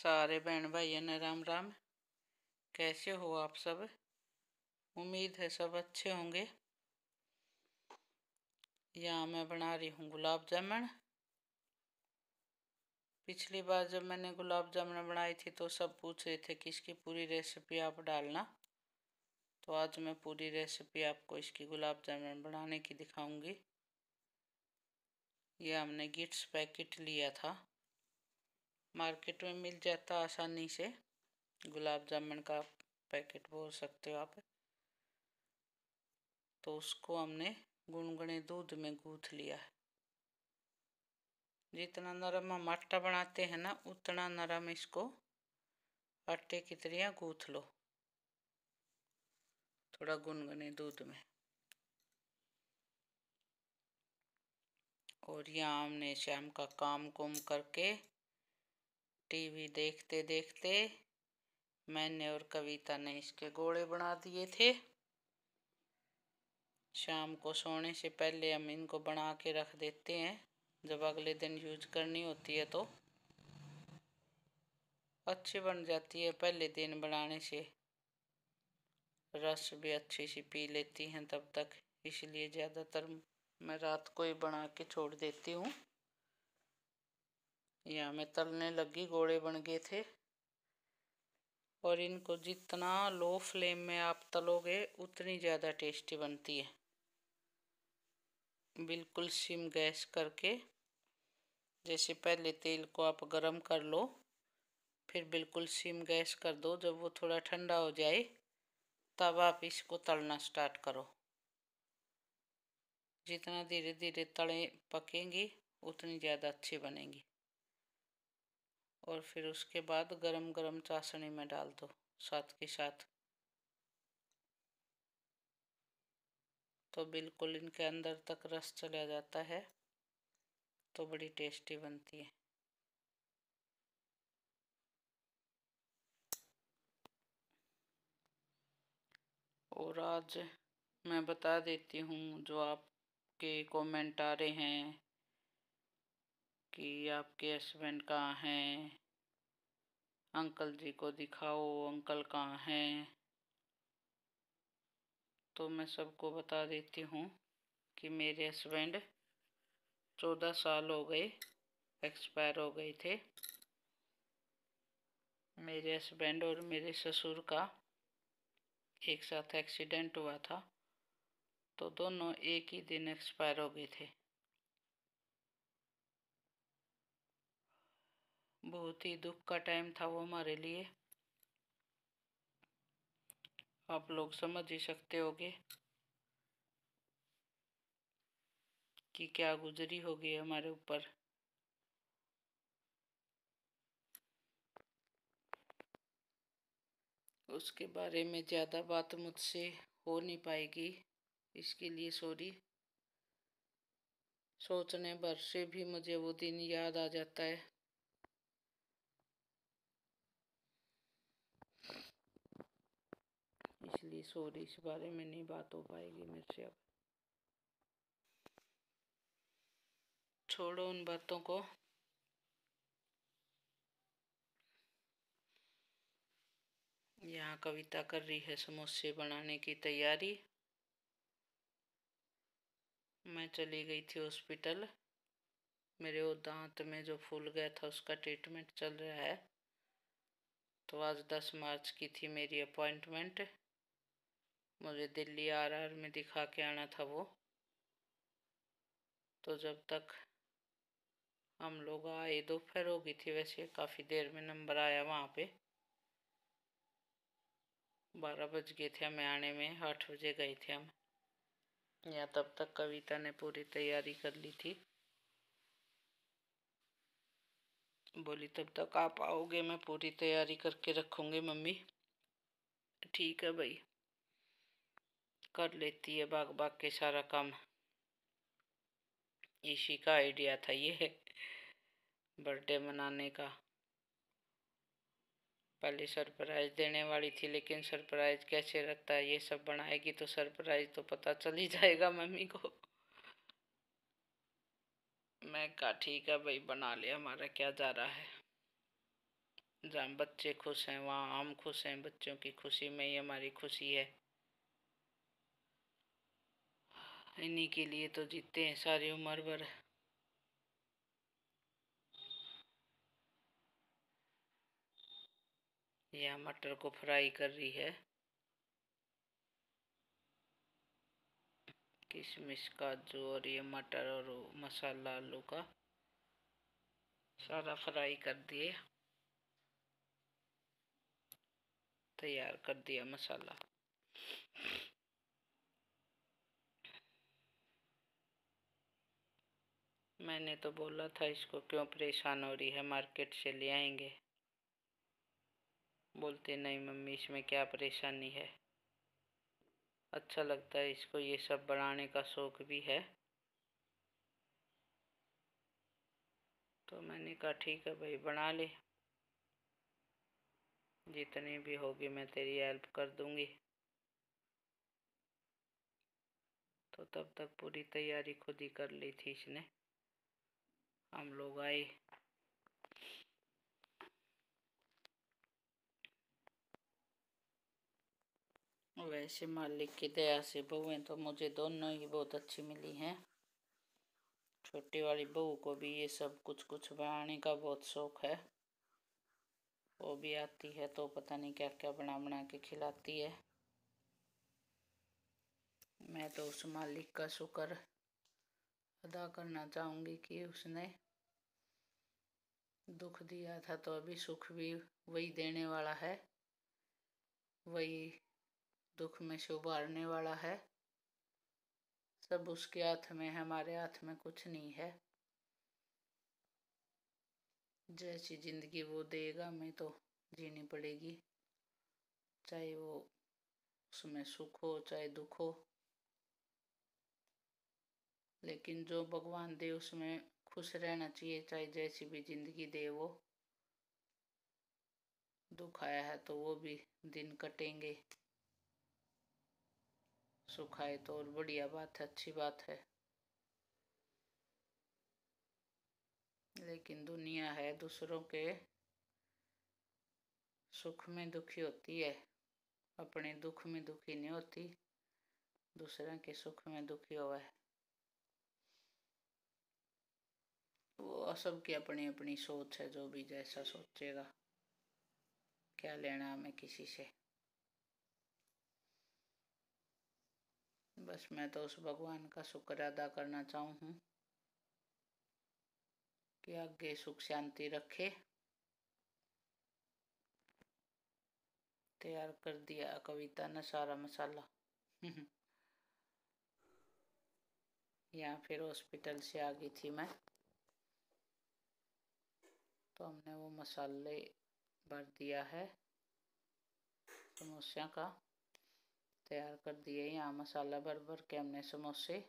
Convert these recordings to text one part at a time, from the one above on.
सारे बहन भाइयों ने राम राम। कैसे हो आप सब? उम्मीद है सब अच्छे होंगे। यहाँ मैं बना रही हूँ गुलाब जामुन। पिछली बार जब मैंने गुलाब जामुन बनाई थी तो सब पूछ रहे थे कि इसकी पूरी रेसिपी आप डालना, तो आज मैं पूरी रेसिपी आपको इसकी गुलाब जामुन बनाने की दिखाऊंगी। यह हमने गिट्स पैकेट लिया था, मार्केट में मिल जाता आसानी से, गुलाब जामुन का पैकेट बोल सकते हो आप। तो उसको हमने गुनगुने दूध में गूँथ लिया है। जितना नरम हम आटा बनाते हैं ना, उतना नरम इसको आटे की तरह गूँथ लो, थोड़ा गुनगुने दूध में। और यहाँ हमने शाम का काम कुम करके टीवी देखते देखते मैंने और कविता ने इसके गोले बना दिए थे। शाम को सोने से पहले हम इनको बना के रख देते हैं, जब अगले दिन यूज करनी होती है तो अच्छी बन जाती है। पहले दिन बनाने से रस भी अच्छी सी पी लेती हैं तब तक, इसलिए ज़्यादातर मैं रात को ही बना के छोड़ देती हूँ। यहाँ मैं तलने लगी, गोले बन गए थे। और इनको जितना लो फ्लेम में आप तलोगे उतनी ज़्यादा टेस्टी बनती है। बिल्कुल सिम गैस करके, जैसे पहले तेल को आप गरम कर लो, फिर बिल्कुल सिम गैस कर दो। जब वो थोड़ा ठंडा हो जाए तब आप इसको तलना स्टार्ट करो। जितना धीरे धीरे तले पकेंगी उतनी ज़्यादा अच्छी बनेंगी। और फिर उसके बाद गरम गरम चाशनी में डाल दो साथ के साथ, तो बिल्कुल इनके अंदर तक रस चला जाता है, तो बड़ी टेस्टी बनती है। और आज मैं बता देती हूँ, जो आपके कमेंट आ रहे हैं कि आपके हस्बैंड कहाँ हैं, अंकल जी को दिखाओ, अंकल कहाँ हैं, तो मैं सबको बता देती हूँ कि मेरे हस्बैंड 14 साल हो गए एक्सपायर हो गए थे। मेरे हस्बैंड और मेरे ससुर का एक साथ एक्सीडेंट हुआ था, तो दोनों एक ही दिन एक्सपायर हो गए थे। बहुत ही दुख का टाइम था वो हमारे लिए, आप लोग समझ ही सकते होगे कि क्या गुजरी होगी हमारे ऊपर। उसके बारे में ज़्यादा बात मुझसे हो नहीं पाएगी, इसके लिए सॉरी। सोचने भर से भी मुझे वो दिन याद आ जाता है। इसलिए सॉरी, इस बारे में नहीं बात हो पाएगी मेरे से अब। छोड़ो उन बातों को। यहाँ कविता कर रही है समोसे बनाने की तैयारी। मैं चली गई थी हॉस्पिटल, मेरे वो दांत में जो फूल गया था उसका ट्रीटमेंट चल रहा है। तो आज 10 मार्च की थी मेरी अपॉइंटमेंट, मुझे दिल्ली आरआर में दिखा के आना था वो। तो जब तक हम लोग आए, दोपहर हो गई थी वैसे, काफ़ी देर में नंबर आया वहाँ पे। 12 बज गए थे हमें आने में, 8 बजे गए थे हम। या तब तक कविता ने पूरी तैयारी कर ली थी, बोली तब तक आप आओगे मैं पूरी तैयारी करके रखूँगी मम्मी। ठीक है भाई, कर लेती है भाग भाग के सारा काम। इसी का आइडिया था ये बर्थडे मनाने का। पहले सरप्राइज देने वाली थी, लेकिन सरप्राइज कैसे रखता है, ये सब बनाएगी तो सरप्राइज तो पता चल ही जाएगा मम्मी को। मैं कहा ठीक है भाई, बना ले, हमारा क्या जा रहा है। जहाँ बच्चे खुश हैं वहाँ हम खुश हैं, बच्चों की खुशी में ही हमारी खुशी है। इन्हीं के लिए तो जीते हैं सारी उम्र भर। यह मटर को फ्राई कर रही है, किशमिश काजू और ये मटर और मसाला आलू का सारा फ्राई कर दिए, तैयार कर दिया मसाला। मैंने तो बोला था इसको क्यों परेशान हो रही है, मार्केट से ले आएंगे। बोलते नहीं मम्मी इसमें क्या परेशानी है, अच्छा लगता है इसको, ये सब बनाने का शौक भी है। तो मैंने कहा ठीक है भाई बना ले, जितनी भी होगी मैं तेरी हेल्प कर दूंगी। तो तब तक पूरी तैयारी खुद ही कर ली थी इसने। हम लोग आए, वैसे मालिक की दया से बहुएं तो मुझे दोनों ही बहुत अच्छी मिली हैं। छोटी वाली बहू को भी ये सब कुछ कुछ बनाने का बहुत शौक है, वो भी आती है तो पता नहीं क्या क्या बना बना के खिलाती है। मैं तो उस मालिक का शुक्र अदा करना चाहूँगी कि उसने दुख दिया था तो अभी सुख भी वही देने वाला है, वही दुख में से उबारने वाला है। सब उसके हाथ में है, हमारे हाथ में कुछ नहीं है। जैसी जिंदगी वो देगा हमें तो जीनी पड़ेगी, चाहे वो उसमें सुख हो चाहे दुख हो। लेकिन जो भगवान दे उसमें खुश रहना चाहिए, चाहे जैसी भी जिंदगी दे वो। दुख आया है तो वो भी दिन कटेंगे, सुख आए तो और बढ़िया बात है, अच्छी बात है। लेकिन दुनिया है दूसरों के सुख में दुखी होती है, अपने दुख में दुखी नहीं होती, दूसरों के सुख में दुखी हुआ है। वो सबकी अपनी अपनी सोच है, जो भी जैसा सोचेगा, क्या लेना हमें किसी से। बस मैं तो उस भगवान का शुक्र अदा करना चाहूँ कि आगे सुख शांति रखे। तैयार कर दिया कविता ने सारा मसाला। यहाँ फिर हॉस्पिटल से आ गई थी मैं, तो हमने वो मसाले भर दिया है समोसा का, तैयार कर दिए। यहाँ मसाला भर भर के हमने समोसे।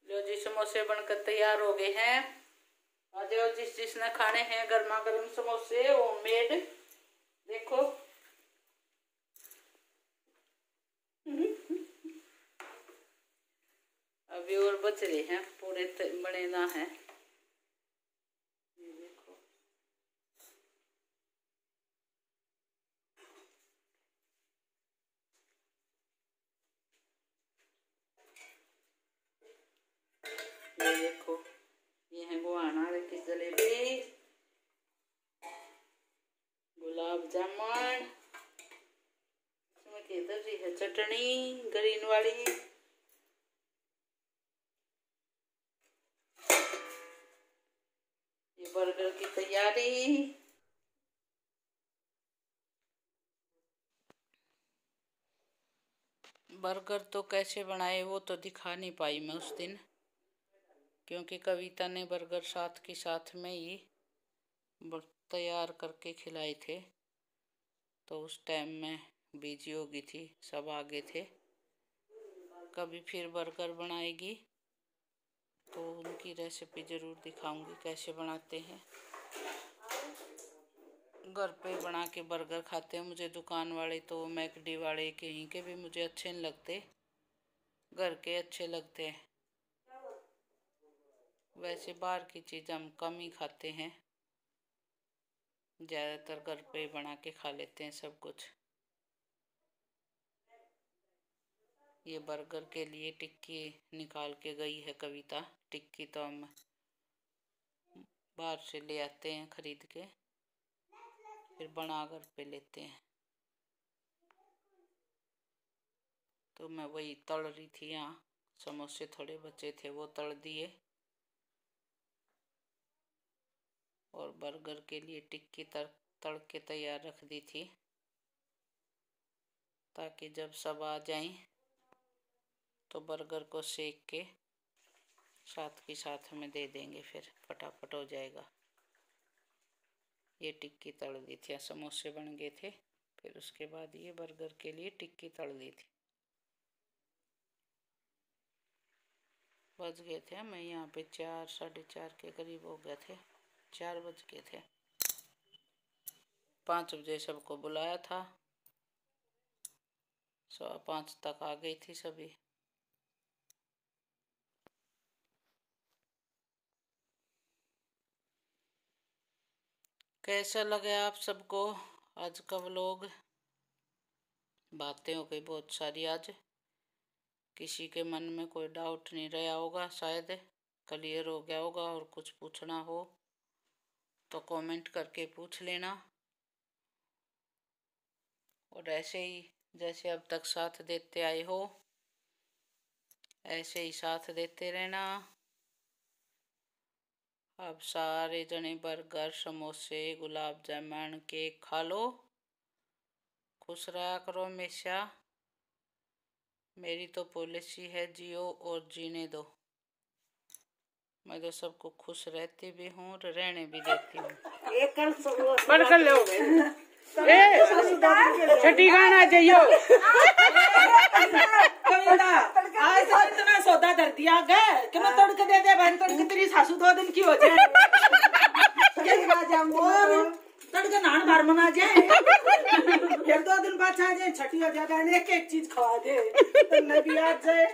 लो जी समोसे बनकर तैयार हो गए हैं। आ जाओ जिस जिसने खाने हैं गर्मा गर्म समोसे होममेड। देखो अभी और बच रहे हैं, पूरे बने ना है। ये देखो ये देखो, ये है गुआना की जलेबी, गुलाब जामुन, इसमें किधर रही है चटनी ग्रीन वाली। ये बर्गर की तैयारी। बर्गर तो कैसे बनाए वो तो दिखा नहीं पाई मैं उस दिन, क्योंकि कविता ने बर्गर साथ के साथ में ही तैयार करके खिलाए थे, तो उस टाइम में बिजी हो गई थी, सब आगे थे। कभी फिर बर्गर बनाएगी तो उनकी रेसिपी ज़रूर दिखाऊंगी कैसे बनाते हैं। घर पे बना के बर्गर खाते हैं। मुझे दुकान वाले तो मैकडी वाले कहीं के भी मुझे अच्छे नहीं लगते, घर के अच्छे लगते हैं। वैसे बाहर की चीज़ हम कम ही खाते हैं, ज़्यादातर घर पे बना के खा लेते हैं सब कुछ। ये बर्गर के लिए टिक्की निकाल के गई है कविता। टिक्की तो हम बाहर से ले आते हैं खरीद के, फिर बना घर पे लेते हैं। तो मैं वही तल रही थी। यहाँ समोसे थोड़े बचे थे, वो तल दिए, और बर्गर के लिए टिक्की तल के तैयार रख दी थी, ताकि जब सब आ जाएं तो बर्गर को सेक के साथ के साथ में दे देंगे, फिर फटाफट हो जाएगा। ये टिक्की तल दी थी, समोसे बन गए थे, फिर उसके बाद ये बर्गर के लिए टिक्की तल दी थी। बज गए थे, मैं यहाँ पे 4 साढ़े 4 के करीब हो गए थे, 4 बज गए थे। 5 बजे सबको बुलाया था, 5:15 तक आ गई थी सभी। कैसा लगे आप सबको आज का व्लॉग? बातें हो गई बहुत सारी आज। किसी के मन में कोई डाउट नहीं रहा होगा, शायद क्लियर हो गया होगा। और कुछ पूछना हो तो कमेंट करके पूछ लेना। और ऐसे ही जैसे अब तक साथ देते आए हो, ऐसे ही साथ देते रहना। अब सारे जने बर्गर, समोसे, गुलाब जामुन, केक खा लो, खुश रहा करो हमेशा। मेरी तो पॉलिसी है, जियो और जीने दो। मैं तो सबको खुश रहती भी हूँ और रहने भी देती हूँ। कर लो छठी गाना चाहिए। आज तो इतना सौदा धर दिया गया कि मैं तड़के दे दे बहन, तड़के तेरी सासू 2 दिन की हो जाए, तड़के नान बार मना जाए, फिर 2 दिन बाद आ जाए, छठी हो जाए, एक एक चीज खवा दे तो नबी आ जाए।